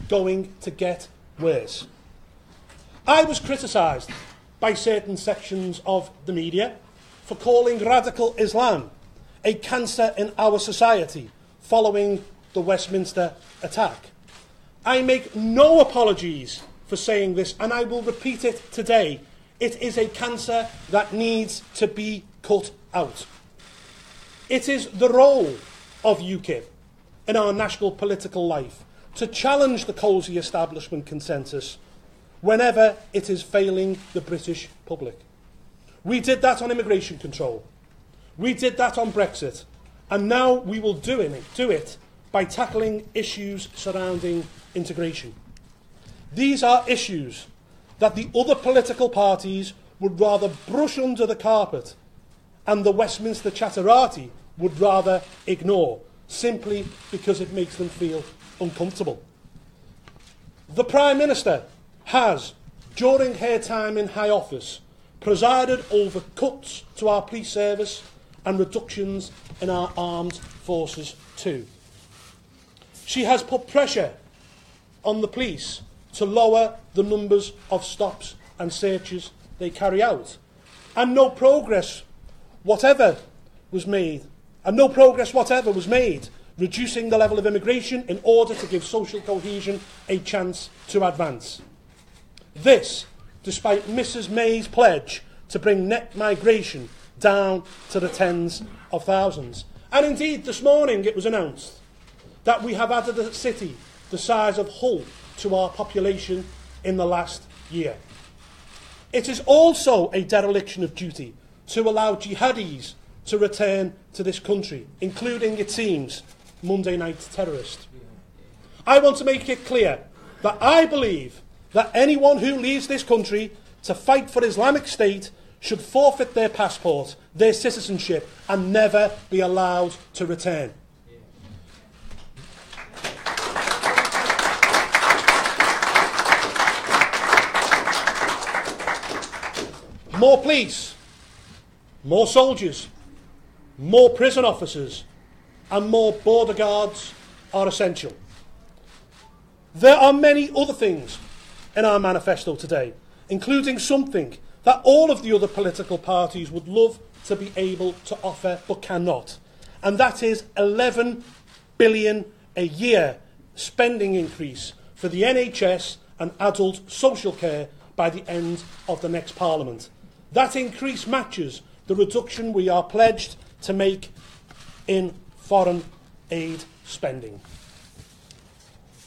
going to get worse. I was criticised by certain sections of the media for calling radical Islam a cancer in our society following the Westminster attack. I make no apologies for saying this, and I will repeat it today. It is a cancer that needs to be cut out. It is the role of UKIP in our national political life to challenge the cosy establishment consensus whenever it is failing the British public. We did that on immigration control. We did that on Brexit. And now we will do it by tackling issues surrounding integration. These are issues that the other political parties would rather brush under the carpet and the Westminster Chatterati would rather ignore, simply because it makes them feel uncomfortable. The Prime Minister has, during her time in high office, presided over cuts to our police service and reductions in our armed forces too. She has put pressure on the police to lower the numbers of stops and searches they carry out. And no progress whatever was made reducing the level of immigration in order to give social cohesion a chance to advance. This, despite Mrs May's pledge to bring net migration down to the tens of thousands. And indeed, this morning it was announced that we have added a city the size of Hull to our population in the last year. It is also a dereliction of duty to allow jihadis to return to this country, including, it seems, Monday night terrorists. I want to make it clear that I believe that anyone who leaves this country to fight for Islamic State should forfeit their passport, their citizenship, and never be allowed to return. More police, more soldiers, more prison officers, and more border guards are essential. There are many other things in our manifesto today, including something that all of the other political parties would love to be able to offer but cannot, and that is 11 billion a year spending increase for the NHS and adult social care by the end of the next Parliament. That increase matches the reduction we are pledged to make in foreign aid spending.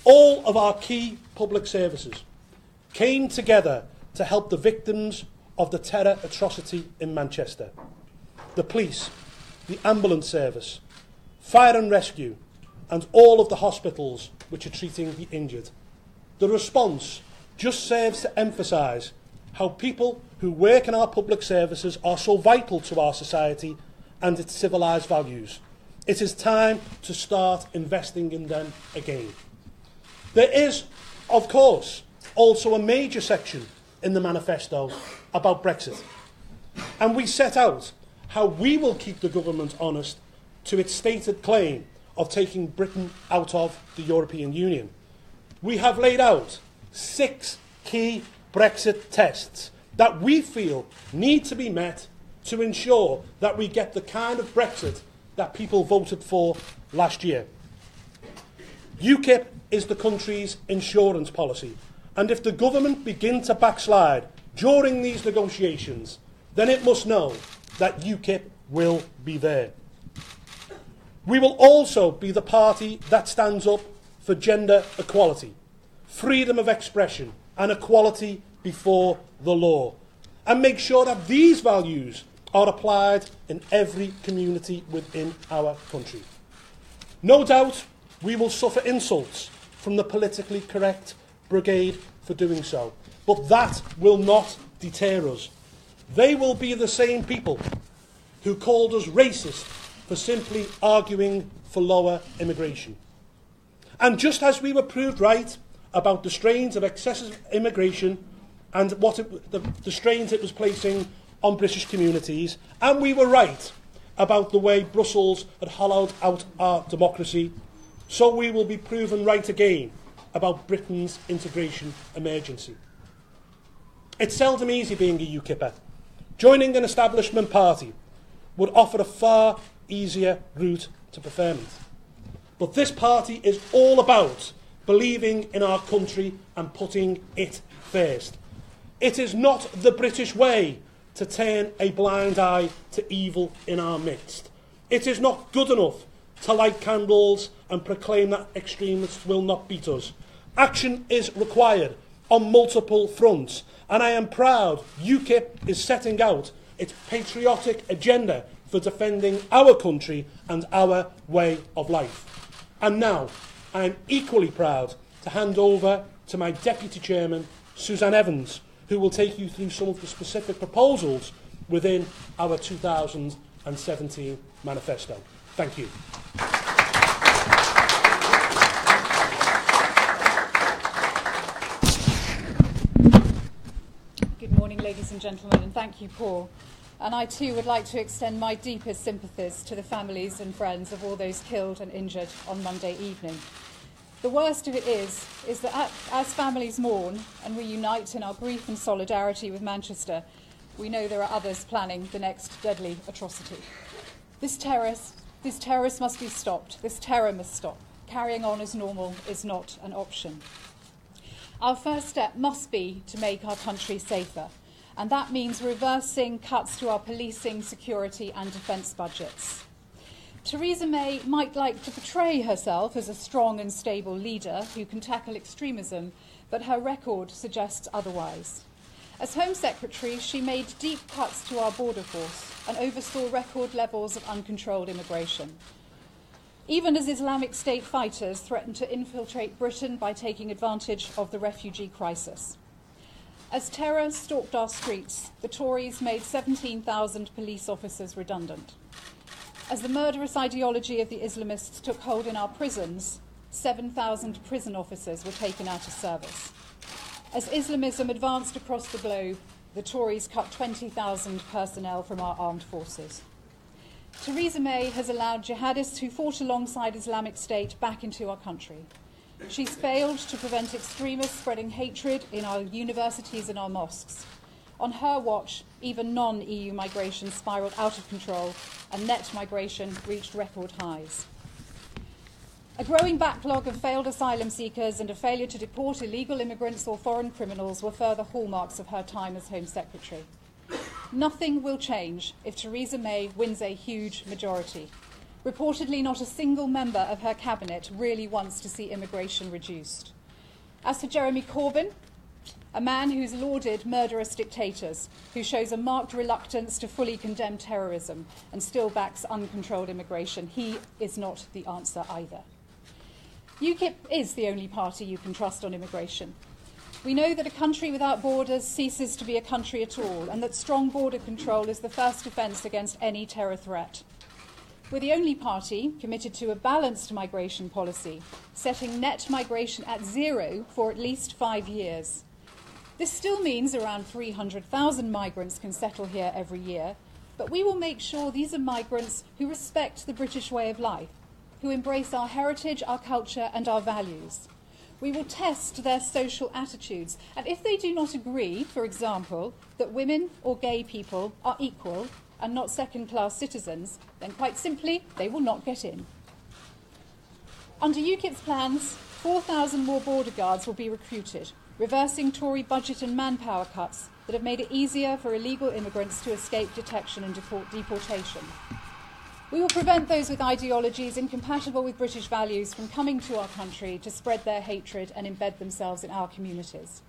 All of our key public services came together to help the victims of the terror atrocity in Manchester. The police, the ambulance service, fire and rescue, and all of the hospitals which are treating the injured. The response just serves to emphasise how people who work in our public services are so vital to our society and its civilised values. It is time to start investing in them again. There is, of course, also a major section in the manifesto about Brexit. And we set out how we will keep the government honest to its stated claim of taking Britain out of the European Union. We have laid out 6 key Brexit tests that we feel need to be met to ensure that we get the kind of Brexit that people voted for last year. UKIP is the country's insurance policy, and if the government begin to backslide during these negotiations, then it must know that UKIP will be there. We will also be the party that stands up for gender equality, freedom of expression, and equality before the law, and make sure that these values are applied in every community within our country. No doubt we will suffer insults from the politically correct brigade for doing so, but that will not deter us. They will be the same people who called us racist for simply arguing for lower immigration. And just as we were proved right about the strains of excessive immigration and the strains it was placing on British communities, and we were right about the way Brussels had hollowed out our democracy, so we will be proven right again about Britain's integration emergency. It's seldom easy being a UKIPper. Joining an establishment party would offer a far easier route to preferment. But this party is all about believing in our country and putting it first. It is not the British way to turn a blind eye to evil in our midst. It is not good enough to light candles and proclaim that extremists will not beat us. Action is required on multiple fronts, and I am proud UKIP is setting out its patriotic agenda for defending our country and our way of life. And now, I am equally proud to hand over to my Deputy Chairman, Suzanne Evans, who will take you through some of the specific proposals within our 2017 manifesto. Thank you. Good morning, ladies and gentlemen, and thank you, Paul. And I too would like to extend my deepest sympathies to the families and friends of all those killed and injured on Monday evening. The worst of it is that as families mourn and we unite in our grief and solidarity with Manchester, we know there are others planning the next deadly atrocity. This terrorist must be stopped. This terror must stop. Carrying on as normal is not an option. Our first step must be to make our country safer, and that means reversing cuts to our policing, security and defence budgets. Theresa May might like to portray herself as a strong and stable leader who can tackle extremism, but her record suggests otherwise. As Home Secretary, she made deep cuts to our border force and oversaw record levels of uncontrolled immigration. Even as Islamic State fighters threatened to infiltrate Britain by taking advantage of the refugee crisis. As terror stalked our streets, the Tories made 17,000 police officers redundant. As the murderous ideology of the Islamists took hold in our prisons, 7,000 prison officers were taken out of service. As Islamism advanced across the globe, the Tories cut 20,000 personnel from our armed forces. Theresa May has allowed jihadists who fought alongside Islamic State back into our country. She's failed to prevent extremists spreading hatred in our universities and our mosques. On her watch, even non-EU migration spiralled out of control and net migration reached record highs. A growing backlog of failed asylum seekers and a failure to deport illegal immigrants or foreign criminals were further hallmarks of her time as Home Secretary. Nothing will change if Theresa May wins a huge majority. Reportedly, not a single member of her cabinet really wants to see immigration reduced. As for Jeremy Corbyn, a man who's lauded murderous dictators, who shows a marked reluctance to fully condemn terrorism and still backs uncontrolled immigration, he is not the answer either. UKIP is the only party you can trust on immigration. We know that a country without borders ceases to be a country at all, and that strong border control is the first defence against any terror threat. We're the only party committed to a balanced migration policy, setting net migration at zero for at least 5 years. This still means around 300,000 migrants can settle here every year, but we will make sure these are migrants who respect the British way of life, who embrace our heritage, our culture and our values. We will test their social attitudes, and if they do not agree, for example, that women or gay people are equal and not second-class citizens, then quite simply, they will not get in. Under UKIP's plans, 4,000 more border guards will be recruited, reversing Tory budget and manpower cuts that have made it easier for illegal immigrants to escape detection and deportation. We will prevent those with ideologies incompatible with British values from coming to our country to spread their hatred and embed themselves in our communities.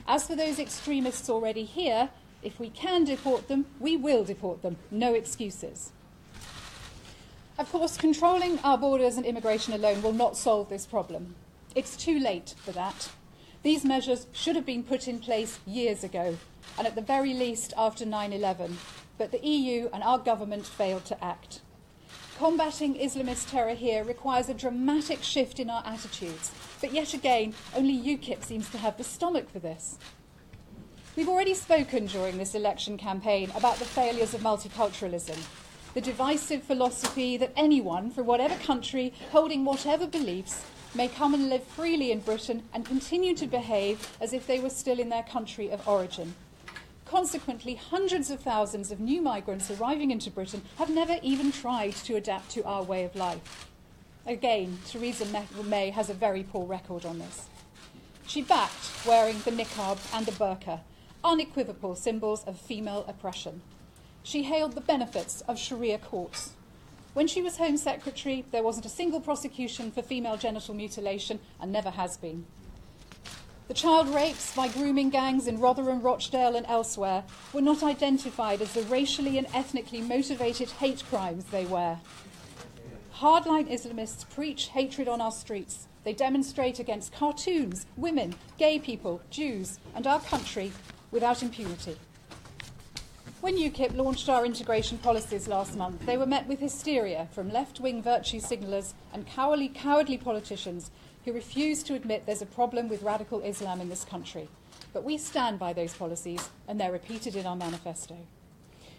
As for those extremists already here, if we can deport them, we will deport them. No excuses. Of course, controlling our borders and immigration alone will not solve this problem. It's too late for that. These measures should have been put in place years ago, and at the very least after 9/11, but the EU and our government failed to act. Combating Islamist terror here requires a dramatic shift in our attitudes, but yet again, only UKIP seems to have the stomach for this. We've already spoken during this election campaign about the failures of multiculturalism, the divisive philosophy that anyone from whatever country, holding whatever beliefs, may come and live freely in Britain and continue to behave as if they were still in their country of origin. Consequently, hundreds of thousands of new migrants arriving into Britain have never even tried to adapt to our way of life. Again, Theresa May has a very poor record on this. She backed wearing the niqab and the burqa, unequivocal symbols of female oppression. She hailed the benefits of Sharia courts. When she was Home Secretary, there wasn't a single prosecution for female genital mutilation, and never has been. The child rapes by grooming gangs in Rotherham, Rochdale and elsewhere were not identified as the racially and ethnically motivated hate crimes they were. Hardline Islamists preach hatred on our streets. They demonstrate against cartoons, women, gay people, Jews, and our country without impunity. When UKIP launched our integration policies last month, they were met with hysteria from left-wing virtue signallers and cowardly politicians who refuse to admit there's a problem with radical Islam in this country. But we stand by those policies, and they're repeated in our manifesto.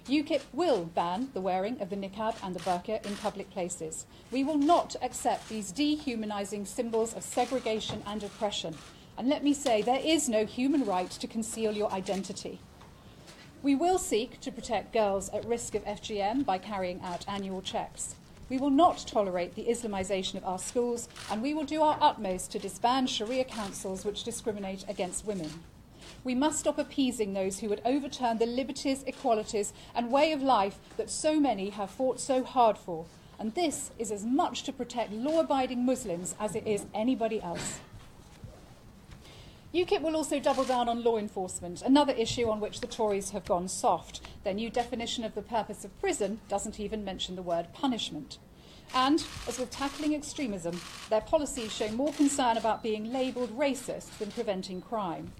UKIP will ban the wearing of the niqab and the burqa in public places. We will not accept these dehumanising symbols of segregation and oppression. And let me say, there is no human right to conceal your identity. We will seek to protect girls at risk of FGM by carrying out annual checks. We will not tolerate the Islamisation of our schools, and we will do our utmost to disband Sharia councils which discriminate against women. We must stop appeasing those who would overturn the liberties, equalities, and way of life that so many have fought so hard for. And this is as much to protect law-abiding Muslims as it is anybody else. UKIP will also double down on law enforcement, another issue on which the Tories have gone soft. Their new definition of the purpose of prison doesn't even mention the word punishment. And, as with tackling extremism, their policies show more concern about being labelled racist than preventing crime.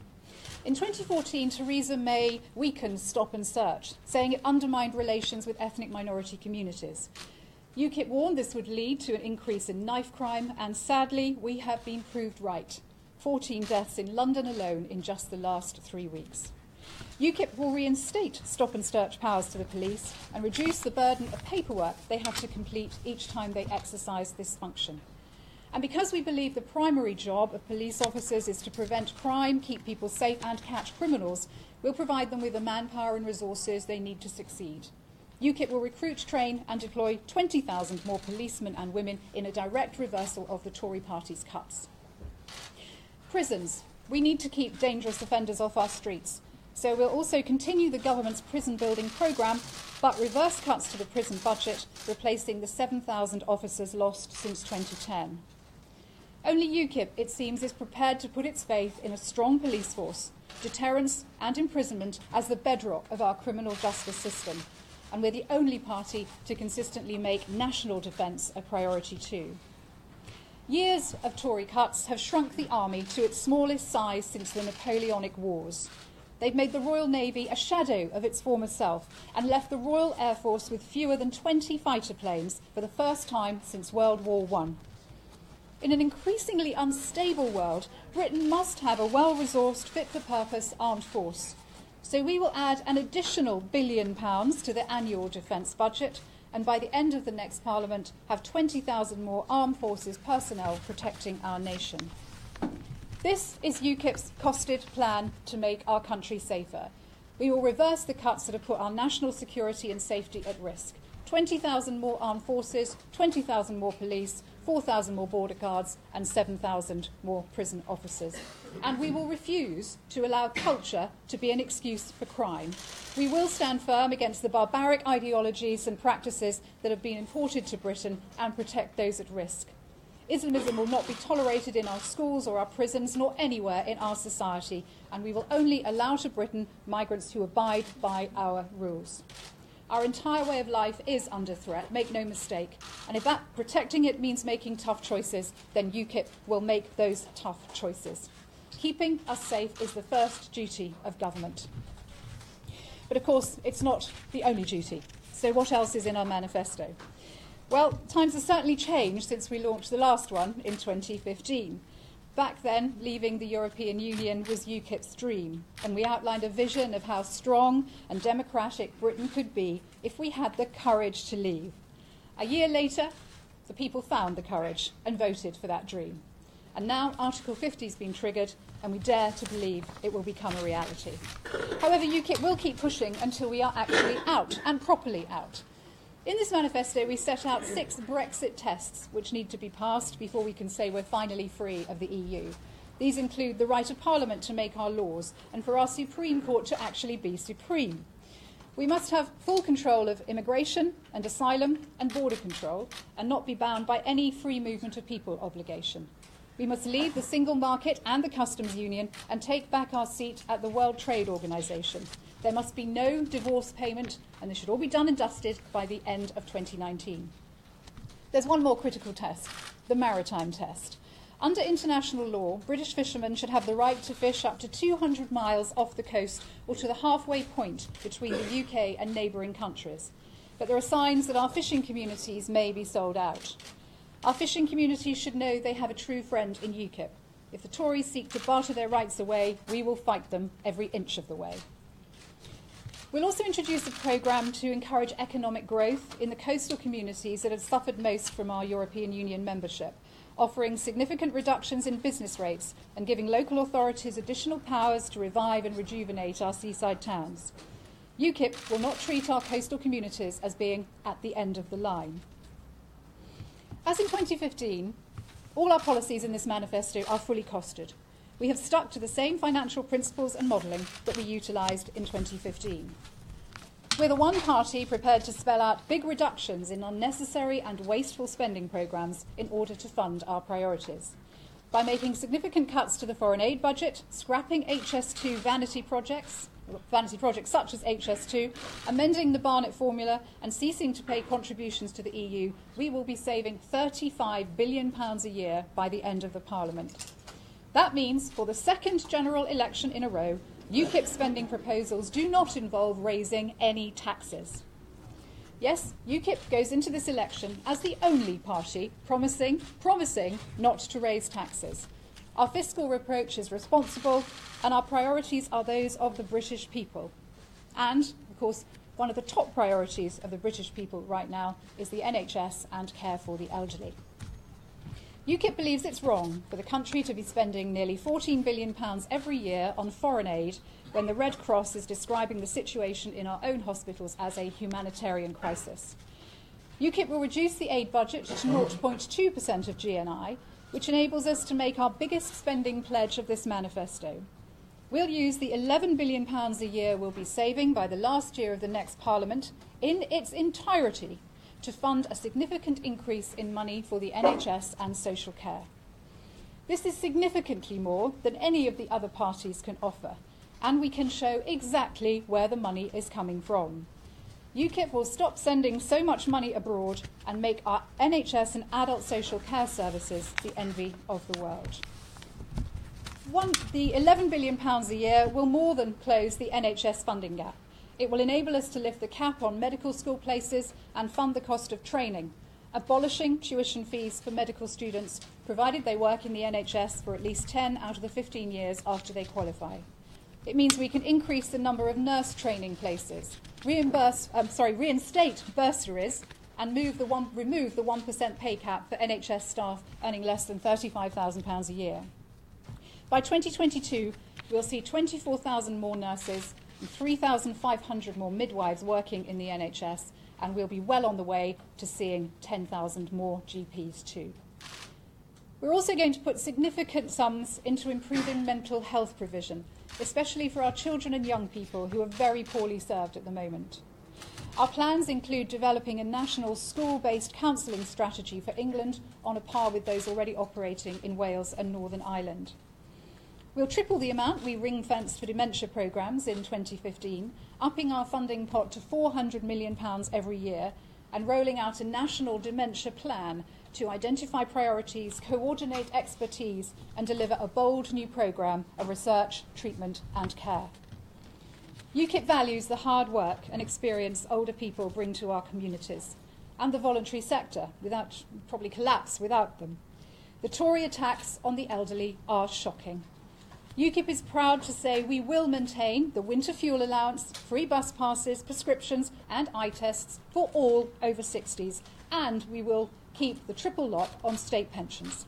In 2014, Theresa May weakened Stop and Search, saying it undermined relations with ethnic minority communities. UKIP warned this would lead to an increase in knife crime, and sadly, we have been proved right. 14 deaths in London alone in just the last 3 weeks. UKIP will reinstate stop and search powers to the police and reduce the burden of paperwork they have to complete each time they exercise this function. And because we believe the primary job of police officers is to prevent crime, keep people safe and catch criminals, we'll provide them with the manpower and resources they need to succeed. UKIP will recruit, train and deploy 20,000 more policemen and women in a direct reversal of the Tory party's cuts. Prisons. We need to keep dangerous offenders off our streets. So we'll also continue the government's prison building programme, but reverse cuts to the prison budget, replacing the 7,000 officers lost since 2010. Only UKIP, it seems, is prepared to put its faith in a strong police force, deterrence and imprisonment as the bedrock of our criminal justice system. And we're the only party to consistently make national defence a priority too. Years of Tory cuts have shrunk the army to its smallest size since the Napoleonic Wars. They've made the Royal Navy a shadow of its former self and left the Royal Air Force with fewer than 20 fighter planes for the first time since World War I. In an increasingly unstable world, Britain must have a well-resourced, fit-for-purpose armed force. So we will add an additional £1 billion to the annual defence budget, and by the end of the next Parliament have 20,000 more armed forces personnel protecting our nation. This is UKIP's costed plan to make our country safer. We will reverse the cuts that have put our national security and safety at risk. 20,000 more armed forces, 20,000 more police, 4,000 more border guards and 7,000 more prison officers. And we will refuse to allow culture to be an excuse for crime. We will stand firm against the barbaric ideologies and practices that have been imported to Britain and protect those at risk. Islamism will not be tolerated in our schools or our prisons, nor anywhere in our society, and we will only allow to Britain migrants who abide by our rules. Our entire way of life is under threat, make no mistake. And if that protecting it means making tough choices, then UKIP will make those tough choices. Keeping us safe is the first duty of government. But of course, it's not the only duty. So what else is in our manifesto? Well, times have certainly changed since we launched the last one in 2015. Back then, leaving the European Union was UKIP's dream, and we outlined a vision of how strong and democratic Britain could be if we had the courage to leave. A year later, the people found the courage and voted for that dream. And now Article 50 has been triggered, and we dare to believe it will become a reality. However, UKIP will keep pushing until we are actually out, and properly out. In this manifesto, we set out 6 Brexit tests which need to be passed before we can say we're finally free of the EU. These include the right of Parliament to make our laws, and for our Supreme Court to actually be supreme. We must have full control of immigration and asylum and border control, and not be bound by any free movement of people obligation. We must leave the single market and the customs union and take back our seat at the World Trade Organization. There must be no divorce payment, and this should all be done and dusted by the end of 2019. There's one more critical test, the maritime test. Under international law, British fishermen should have the right to fish up to 200 miles off the coast or to the halfway point between the UK and neighbouring countries. But there are signs that our fishing communities may be sold out. Our fishing communities should know they have a true friend in UKIP. If the Tories seek to barter their rights away, we will fight them every inch of the way. We'll also introduce a programme to encourage economic growth in the coastal communities that have suffered most from our European Union membership, offering significant reductions in business rates and giving local authorities additional powers to revive and rejuvenate our seaside towns. UKIP will not treat our coastal communities as being at the end of the line. As in 2015, all our policies in this manifesto are fully costed. We have stuck to the same financial principles and modelling that we utilised in 2015. We're the one party prepared to spell out big reductions in unnecessary and wasteful spending programmes in order to fund our priorities. By making significant cuts to the foreign aid budget, scrapping HS2 vanity projects such as HS2, amending the Barnett formula and ceasing to pay contributions to the EU, we will be saving £35 billion a year by the end of the Parliament. That means for the second general election in a row, UKIP spending proposals do not involve raising any taxes. Yes, UKIP goes into this election as the only party promising not to raise taxes. Our fiscal approach is responsible, and our priorities are those of the British people. And, of course, one of the top priorities of the British people right now is the NHS and care for the elderly. UKIP believes it's wrong for the country to be spending nearly £14 billion every year on foreign aid when the Red Cross is describing the situation in our own hospitals as a humanitarian crisis. UKIP will reduce the aid budget to 0.2% of GNI, which enables us to make our biggest spending pledge of this manifesto. We'll use the £11 billion a year we'll be saving by the last year of the next Parliament in its entirety to fund a significant increase in money for the NHS and social care. This is significantly more than any of the other parties can offer, and we can show exactly where the money is coming from. UKIP will stop sending so much money abroad and make our NHS and adult social care services the envy of the world. The £11 billion a year will more than close the NHS funding gap. It will enable us to lift the cap on medical school places and fund the cost of training, abolishing tuition fees for medical students, provided they work in the NHS for at least 10 out of the 15 years after they qualify. It means we can increase the number of nurse training places, reinstate bursaries, and remove the 1% pay cap for NHS staff earning less than £35,000 a year. By 2022, we'll see 24,000 more nurses and 3,500 more midwives working in the NHS, and we'll be well on the way to seeing 10,000 more GPs too. We're also going to put significant sums into improving mental health provision, especially for our children and young people who are very poorly served at the moment. Our plans include developing a national school-based counselling strategy for England on a par with those already operating in Wales and Northern Ireland. We'll triple the amount we ring-fenced for dementia programmes in 2015, upping our funding pot to £400 million every year and rolling out a national dementia plan to identify priorities, coordinate expertise and deliver a bold new programme of research, treatment and care. UKIP values the hard work and experience older people bring to our communities and the voluntary sector, probably collapse without them. The Tory attacks on the elderly are shocking. UKIP is proud to say we will maintain the winter fuel allowance, free bus passes, prescriptions and eye tests for all over 60s, and we will keep the triple lock on state pensions.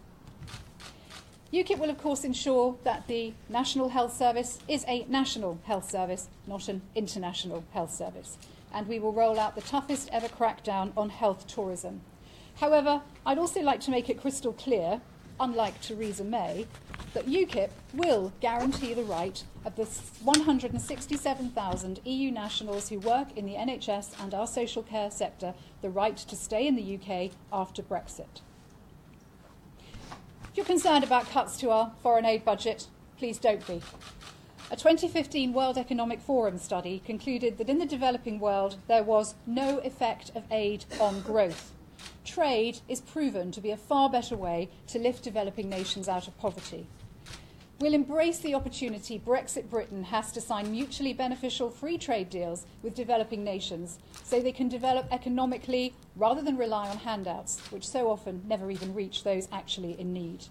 UKIP will, of course, ensure that the National Health Service is a national health service, not an international health service. And we will roll out the toughest ever crackdown on health tourism. However, I'd also like to make it crystal clear, unlike Theresa May, that UKIP will guarantee the right of the 167,000 EU nationals who work in the NHS and our social care sector the right to stay in the UK after Brexit. If you're concerned about cuts to our foreign aid budget, please don't be. A 2015 World Economic Forum study concluded that in the developing world there was no effect of aid on growth. Trade is proven to be a far better way to lift developing nations out of poverty. We'll embrace the opportunity Brexit Britain has to sign mutually beneficial free trade deals with developing nations so they can develop economically rather than rely on handouts, which so often never even reach those actually in need.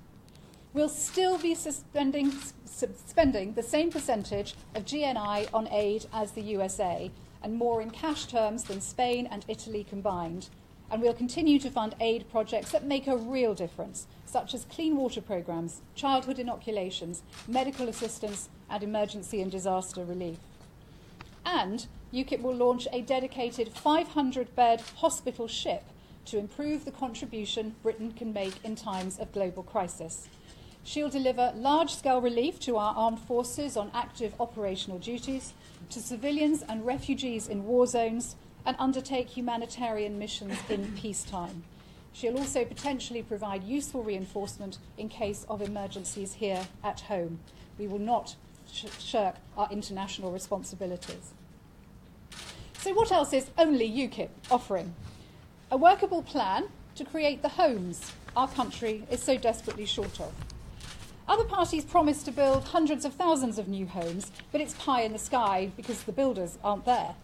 We'll still be spending the same percentage of GNI on aid as the USA, and more in cash terms than Spain and Italy combined. And we'll continue to fund aid projects that make a real difference, such as clean water programmes, childhood inoculations, medical assistance, and emergency and disaster relief. And UKIP will launch a dedicated 500-bed hospital ship to improve the contribution Britain can make in times of global crisis. She'll deliver large-scale relief to our armed forces on active operational duties, to civilians and refugees in war zones, and undertake humanitarian missions in peacetime. She'll also potentially provide useful reinforcement in case of emergencies here at home. We will not shirk our international responsibilities. So what else is only UKIP offering? A workable plan to create the homes our country is so desperately short of. Other parties promise to build hundreds of thousands of new homes, but it's pie in the sky because the builders aren't there.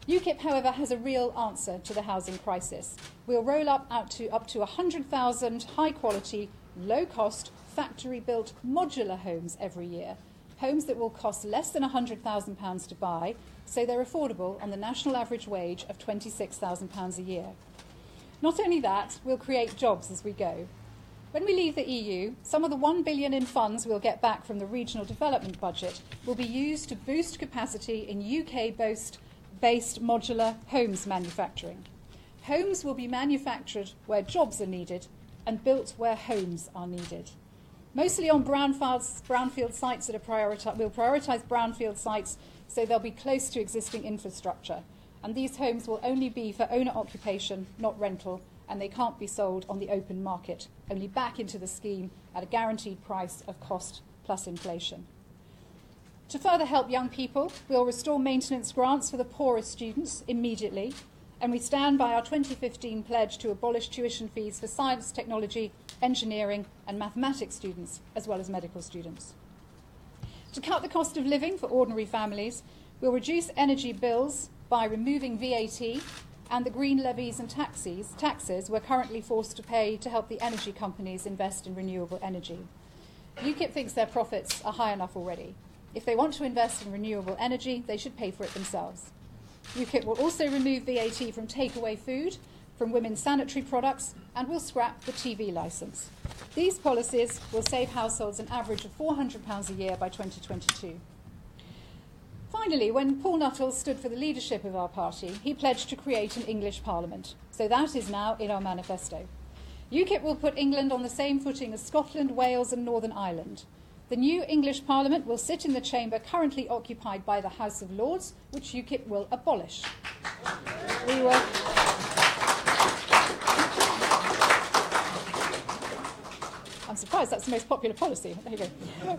UKIP, however, has a real answer to the housing crisis. We'll roll up to 100,000 high-quality, low-cost, factory-built modular homes every year, homes that will cost less than £100,000 to buy, so they're affordable on the national average wage of £26,000 a year. Not only that, we'll create jobs as we go. When we leave the EU, some of the £1 billion in funds we'll get back from the regional development budget will be used to boost capacity in UK-based modular homes manufacturing. Homes will be manufactured where jobs are needed and built where homes are needed. Mostly on brownfield sites that are we'll prioritise brownfield sites so they'll be close to existing infrastructure. And these homes will only be for owner occupation, not rental, and they can't be sold on the open market, only back into the scheme at a guaranteed price of cost plus inflation. To further help young people, we'll restore maintenance grants for the poorest students immediately, and we stand by our 2015 pledge to abolish tuition fees for science, technology, engineering and mathematics students, as well as medical students. To cut the cost of living for ordinary families, we'll reduce energy bills by removing VAT and the green levies and taxes we're currently forced to pay to help the energy companies invest in renewable energy. UKIP thinks their profits are high enough already. If they want to invest in renewable energy, they should pay for it themselves. UKIP will also remove VAT from takeaway food, from women's sanitary products, and will scrap the TV licence. These policies will save households an average of £400 a year by 2022. Finally, when Paul Nuttall stood for the leadership of our party, he pledged to create an English Parliament. So that is now in our manifesto. UKIP will put England on the same footing as Scotland, Wales and Northern Ireland. The new English Parliament will sit in the chamber currently occupied by the House of Lords, which UKIP will abolish. I'm surprised that's the most popular policy. There you go.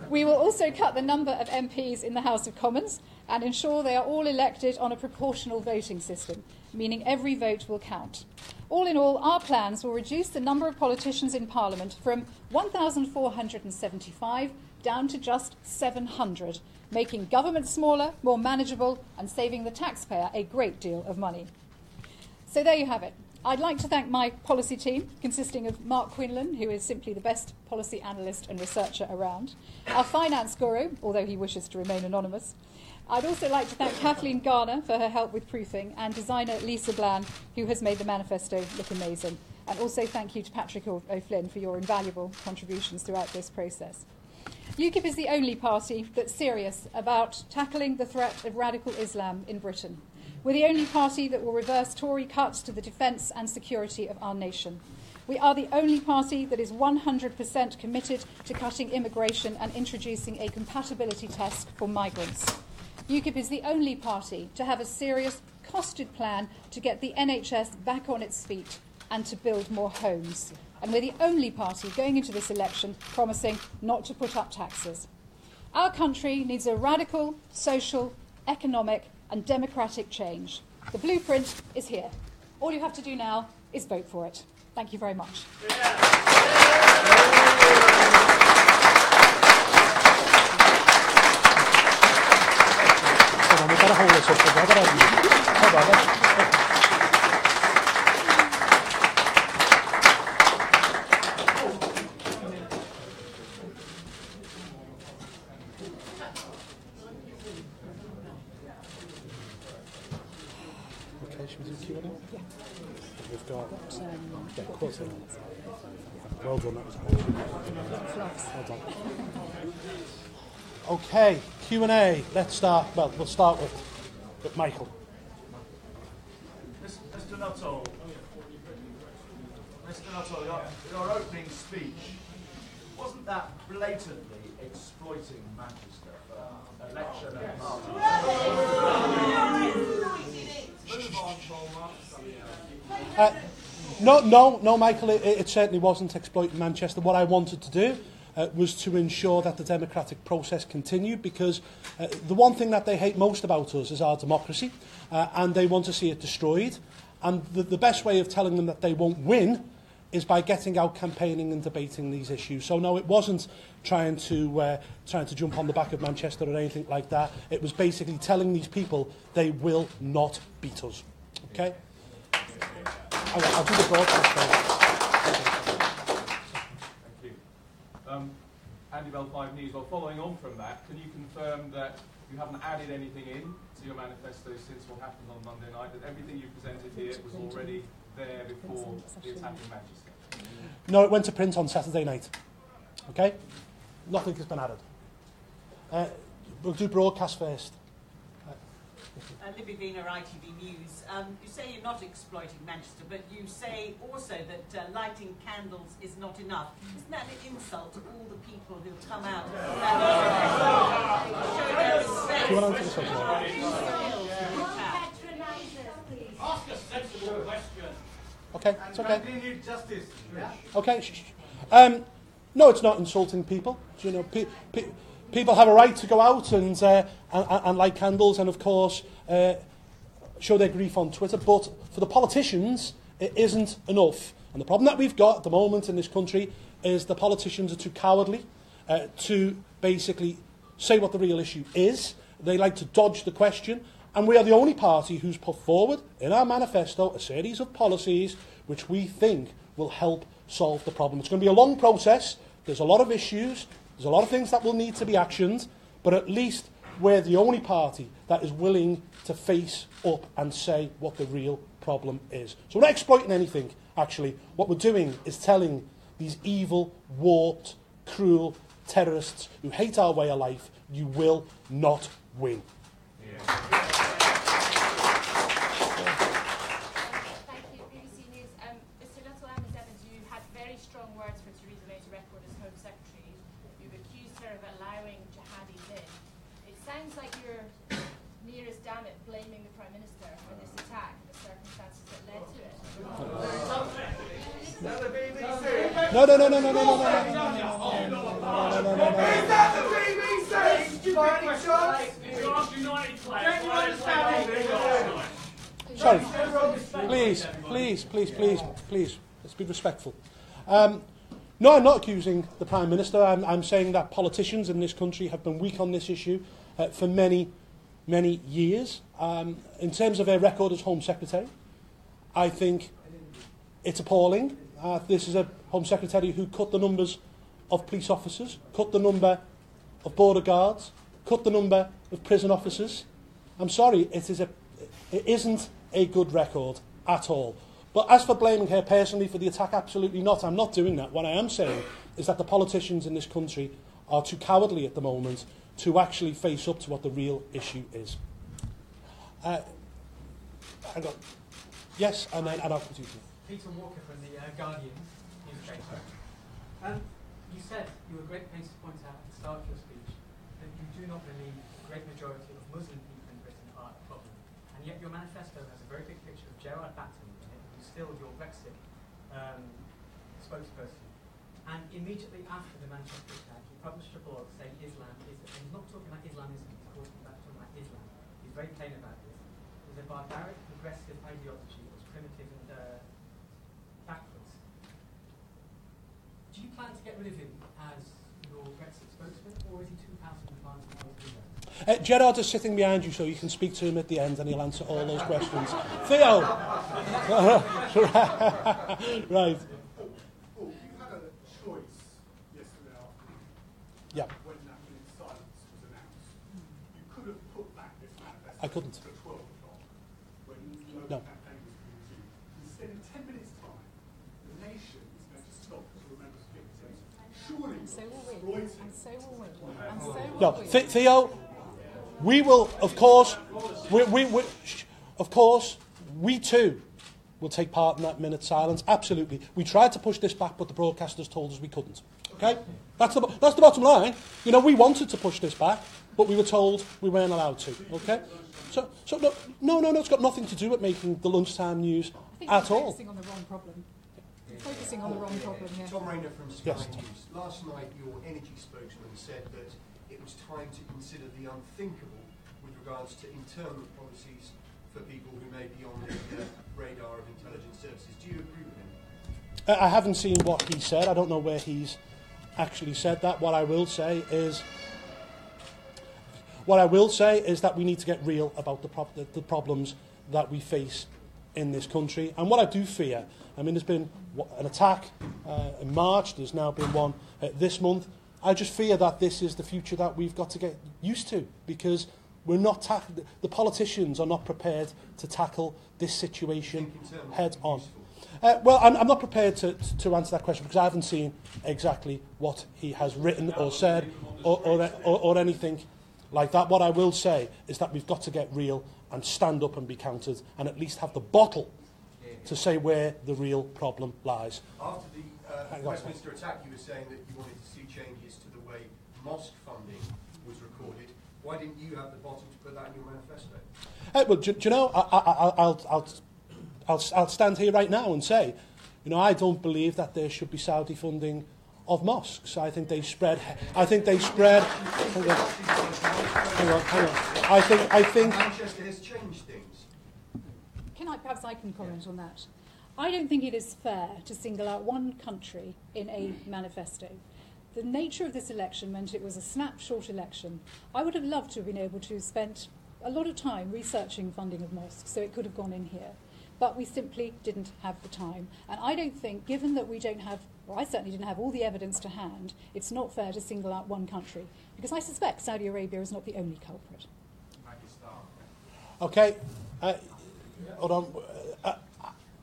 We will also cut the number of MPs in the House of Commons and ensure they are all elected on a proportional voting system, meaning every vote will count. All in all, our plans will reduce the number of politicians in Parliament from 1,475 down to just 700, making government smaller, more manageable, and saving the taxpayer a great deal of money. So there you have it. I'd like to thank my policy team, consisting of Mark Quinlan, who is simply the best policy analyst and researcher around, our finance guru, although he wishes to remain anonymous. I'd also like to thank Kathleen Garner for her help with proofing, and designer Lisa Bland, who has made the manifesto look amazing. And also thank you to Patrick O'Flynn for your invaluable contributions throughout this process. UKIP is the only party that's serious about tackling the threat of radical Islam in Britain. We're the only party that will reverse Tory cuts to the defence and security of our nation. We are the only party that is 100% committed to cutting immigration and introducing a compatibility test for migrants. UKIP is the only party to have a serious, costed plan to get the NHS back on its feet and to build more homes. And we're the only party going into this election promising not to put up taxes. Our country needs a radical, social, economic and democratic change. The blueprint is here. All you have to do now is vote for it. Thank you very much. We've got quotes in. Well done, that was well done. Okay, Q&A. Let's start. Well, we'll start with Michael. Mr. Nuttall, your opening speech, wasn't that blatantly exploiting Manchester for election and party? No, Michael, it certainly wasn't exploiting Manchester. What I wanted to do was to ensure that the democratic process continued, because the one thing that they hate most about us is our democracy, and they want to see it destroyed. And the best way of telling them that they won't win is by getting out campaigning and debating these issues. So no, it wasn't trying to jump on the back of Manchester or anything like that. It was basically telling these people they will not beat us. Okay? I'll do the broadcast now. Thank you. Andy Bell 5 News. Well, following on from that, can you confirm that you haven't added anything in to your manifesto since what happened on Monday night, that everything you presented here was already there before the attack in Manchester? No, it went to print on Saturday night. Okay? Nothing has been added. We'll do broadcast first. Libby Vina, ITV News. You say you're not exploiting Manchester, but you say also that lighting candles is not enough. Isn't that an insult to all the people who come out and show their respect? Do you want to answer this one? Ask a sensible question. Okay, it's okay. We need justice. Okay. No, it's not insulting people. You know, people have a right to go out and light candles, and of course show their grief on Twitter. But for the politicians, it isn't enough. And the problem that we've got at the moment in this country is the politicians are too cowardly to basically say what the real issue is. They like to dodge the question. And we are the only party who's put forward in our manifesto a series of policies which we think will help solve the problem. It's going to be a long process. There's a lot of issues. There's a lot of things that will need to be actioned. But at least we're the only party that is willing to face up and say what the real problem is. So we're not exploiting anything, actually. What we're doing is telling these evil, warped, cruel terrorists who hate our way of life, you will not win. Thank you, BBC News. Mr. Nuttall and Ms Evans, you had very strong words for Theresa May to record as Home Secretary. You've accused her of allowing jihadis in. It sounds like you're near as damn it blaming the Prime Minister for this attack and the circumstances that led to it. No. Is that the BBC? Sorry. Please. Let's be respectful. No, I'm not accusing the Prime Minister. I'm saying that politicians in this country have been weak on this issue for many, many years. In terms of her record as Home Secretary, I think it's appalling. This is a Home Secretary who cut the numbers of police officers, cut the number of border guards, cut the number of prison officers. I'm sorry, it isn't a good record at all. But as for blaming her personally for the attack, absolutely not. I'm not doing that. What I am saying is that the politicians in this country are too cowardly at the moment to actually face up to what the real issue is. Hang on. Yes, and I'll continue. Peter Walker from the Guardian newspaper. You said you were great pains to point out at the start of your speech that you do not believe the great majority of Muslim people in Britain are a problem. And yet your manifesto has a very big picture of Gerard Batten in it, who's still your Brexit spokesperson. And immediately after the Manchester attack, he published a blog saying Islam is, and he's not talking about Islamism, he's talking about Islam. He's very plain about this. It's a barbaric, progressive ideology that was primitive and backwards. Do you plan to get rid of him as your Brexit spokesman, or is he too powerful and advanced to do that? Gerard is sitting behind you, so you can speak to him at the end and he'll answer all those questions. Theo! Right. Well, you had a choice yesterday afternoon when that minute's silence was announced. You could have put back this manifesto I couldn't. at 12 o'clock when No. campaign was being due. Instead, in 10 minutes' time, the nation is going to stop to remember victims. Surely you're exploiting. No, Theo, we will, of course, we too will take part in that minute silence. Absolutely. We tried to push this back, but the broadcasters told us we couldn't. Okay? That's the bottom line. You know, we wanted to push this back, but we were told we weren't allowed to. Okay? So no, it's got nothing to do with making the lunchtime news at all. Focusing on the wrong problem. Focusing on the wrong problem here. Tom Rayner from Sky News. Last night, your energy spokesman said that it was time to consider the unthinkable with regards to internal policies for people who may be on the radar of intelligence services. Do you agree with him? I haven't seen what he said. I don't know where he's actually said that. What I will say is that we need to get real about the problems that we face in this country. And what I do fear, I mean, there's been an attack in March, there's now been one this month. I just fear that this is the future that we've got to get used to, because we're not the politicians are not prepared to tackle this situation head on. Well, I'm not prepared to answer that question because I haven't seen exactly what he has written or said or anything like that. What I will say is that we've got to get real and stand up and be counted and at least have the bottle to say where the real problem lies. After the Westminster attack, you were saying that you wanted to see changes to the way mosque funding was recorded. Why didn't you have the bottle to put that in your manifesto? Well, do you know, I'll stand here right now and say, you know, I don't believe that there should be Saudi funding of mosques. I think they spread. Hang on. I think. Manchester has changed things. Perhaps I can comment on that. I don't think it is fair to single out one country in a manifesto. The nature of this election meant it was a snapshot election. I would have loved to have been able to spend a lot of time researching funding of mosques, so it could have gone in here. But we simply didn't have the time. And I don't think, given that we don't have, or I certainly didn't have all the evidence to hand, it's not fair to single out one country. Because I suspect Saudi Arabia is not the only culprit. Okay. Hold on.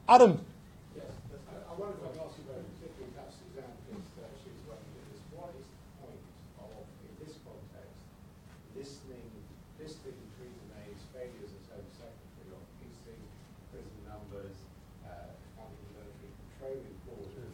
Adam. Yes, I wonder if I can ask you very particularly, perhaps Suzanne, because she's working with this. What is the point of, in this context, listing Theresa May's failures as Home Secretary on policing, prison numbers, funding the military, controlling borders,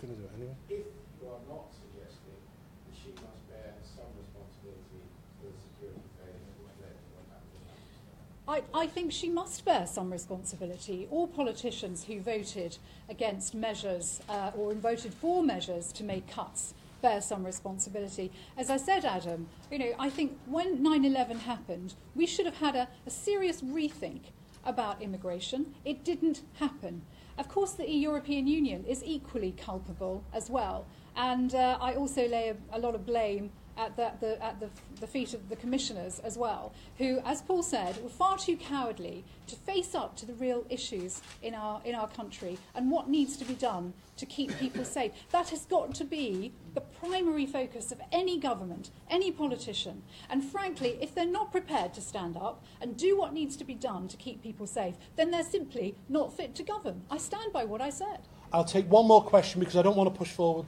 if you are not suggesting that she must bear some responsibility for the security failures which led to what happened in Manchester? I think she must bear some responsibility. All politicians who voted against measures or voted for measures to make cuts bear some responsibility. As I said, Adam, you know, I think when 9/11 happened, we should have had a serious rethink about immigration. It didn't happen. Of course, the European Union is equally culpable as well. And I also lay a lot of blame at the feet of the commissioners as well, who, as Paul said, were far too cowardly to face up to the real issues in our country and what needs to be done to keep people safe. That has got to be the primary focus of any government, any politician. And frankly, if they're not prepared to stand up and do what needs to be done to keep people safe, then they're simply not fit to govern. I stand by what I said. I'll take one more question because I don't want to push forward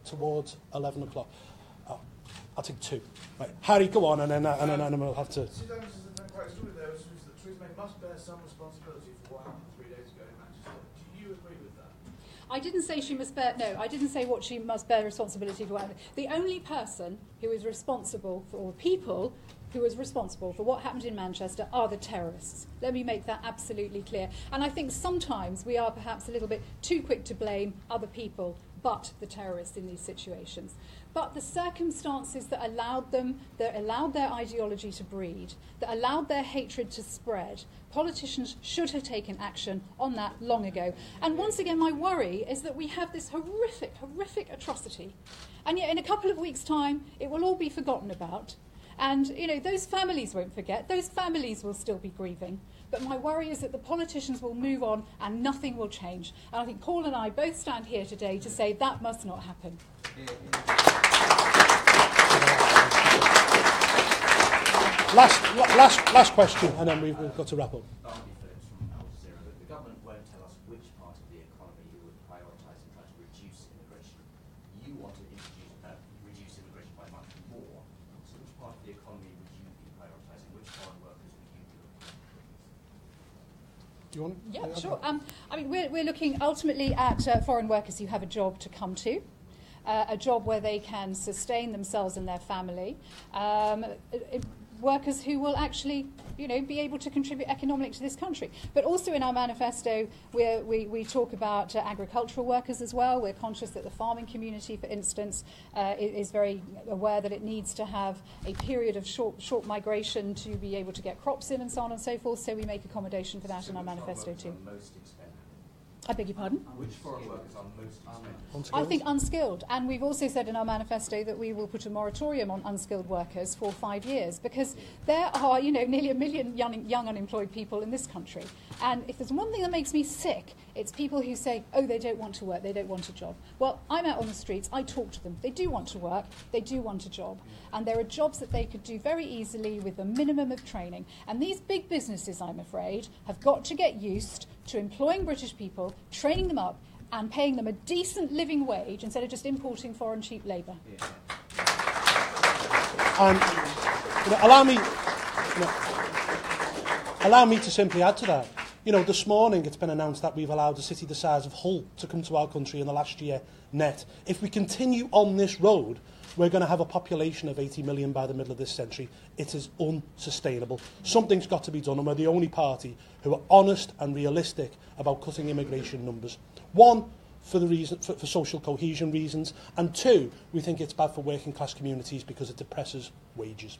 towards 11 o'clock. I'll take 2. Right, Harry, go on, and then we'll have to... Suzanne was quite extraordinary there, which was that Theresa May must bear some responsibility for what happened 3 days ago in Manchester. Do you agree with that? I didn't say she must bear... No, I didn't say what she must bear responsibility for what happened. The only person who is responsible for, or people who is responsible for what happened in Manchester are the terrorists. Let me make that absolutely clear. And I think sometimes we are perhaps a little bit too quick to blame other people but the terrorists in these situations. But the circumstances that allowed their ideology to breed, that allowed their hatred to spread, politicians should have taken action on that long ago. And once again, my worry is that we have this horrific atrocity. And yet in a couple of weeks' time, it will all be forgotten about. And, those families won't forget. Those families will still be grieving. But my worry is that the politicians will move on and nothing will change. And I think Paul and I both stand here today to say that must not happen. Last question, and then we've got to wrap up. The government won't tell us which part of the economy you would prioritise and try to reduce immigration. You want to reduce immigration by much more. So which part of the economy would you be prioritising? Which foreign workers would you be looking at? Do you want to? Yeah, sure. We're looking ultimately at foreign workers who have a job to come to. A job where they can sustain themselves and their family, workers who will actually, be able to contribute economically to this country. But also in our manifesto, we talk about agricultural workers as well. We're conscious that the farming community, for instance, is very aware that it needs to have a period of short migration to be able to get crops in and so on and so forth. So we make accommodation for that in our manifesto too. I beg your pardon? Which foreign workers are most expensive? I think unskilled. And we've also said in our manifesto that we will put a moratorium on unskilled workers for 5 years because there are, nearly 1 million young unemployed people in this country. And if there's one thing that makes me sick, it's people who say, oh, they don't want to work, they don't want a job. Well, I'm out on the streets, I talk to them. They do want to work, they do want a job. And there are jobs that they could do very easily with a minimum of training. And these big businesses, I'm afraid, have got to get used to employing British people, training them up, and paying them a decent living wage instead of just importing foreign cheap labour. And allow me to simply add to that. This morning it's been announced that we've allowed a city the size of Hull to come to our country in the last year net. If we continue on this road, we're going to have a population of 80 million by the middle of this century. It is unsustainable. Something's got to be done, and we're the only party who are honest and realistic about cutting immigration numbers. One, for social cohesion reasons, and 2, we think it's bad for working class communities because it depresses wages.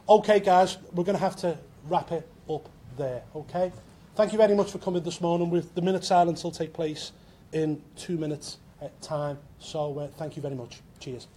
Okay, guys, we're going to have to wrap it up there, okay? Thank you very much for coming this morning. The minute silence will take place in 2 minutes time, so thank you very much. Cheers.